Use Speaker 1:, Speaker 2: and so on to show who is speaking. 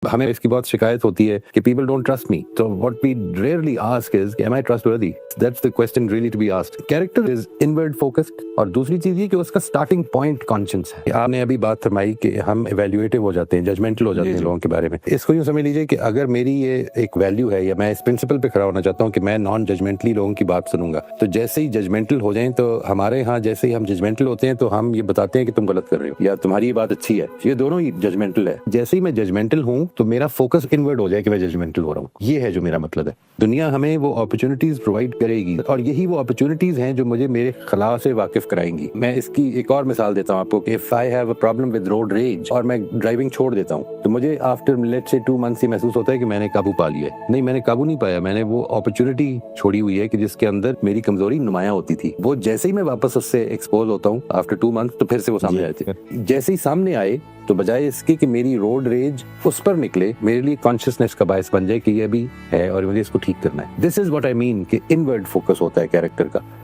Speaker 1: हमें इसकी बहुत शिकायत होती है कि people don't trust me. So what we rarely ask is, am I trustworthy? That's the question really to be asked. Character is inward focused और दूसरी चीज ये कि उसका starting point conscience है। आपने अभी बात फरमाई कि हम evaluative हो जाते हैं, judgmental हो जाते हैं लोगों के बारे में। इसको यूँ समझ लीजिए कि अगर मेरी ये एक वैल्यू है या मैं इस प्रिंसिपल पे खड़ा होना चाहता हूँ कि मैं नॉन जजमेंटली लोगों की बात सुनूंगा, तो जैसे ही जजमेंटल हो जाएं तो हमारे यहाँ जैसे ही हम जजमेंटल होते हैं तो हम ये बताते हैं कि तुम गलत कर रहे हो या तुम्हारी ये बात अच्छी है। ये दोनों ही जजमेंटल है। जैसे ही मैं जजमेंटल हूँ तो मेरा फोकस इनवर्ड हो जाए कि मैं जजमेंटल हो रहा हूँ। ये है जो मेरा मतलब है। दुनिया हमें वो अपॉर्चुनिटीज प्रोवाइड करेगी और यही वो अपॉर्चुनिटीज हैं जो मुझे मेरे खला से वाकिफ कराएंगी। मैं इसकी एक और मिसाल देता हूँ आपको कि if I have a problem with road rage और मैं ड्राइविंग छोड़ देता हूँ तो मुझे आफ्टर लेट्स से 2 मंथ्स ये महसूस होता है कि मैंने काबू पा लिया है। नहीं, मैंने काबू नहीं पाया। मैंने वो अपॉर्चुनिटी छोड़ी हुई है कि जिसके अंदर मेरी कमजोरी नुमायां होती थी। वो जैसे ही मैं वापस उससे एक्सपोज होता हूँ आफ्टर 2 मंथ्स तो फिर से वो सामने आते हैं। जैसे ही सामने आए तो बजाय इसके कि मेरी रोड रेज उस पर निकले, मेरे लिए कॉन्शियसनेस का बायस बन जाए कि ये भी है और मुझे इसको ठीक करना है। This is what I mean कि इनवर्ड फोकस होता है कैरेक्टर का।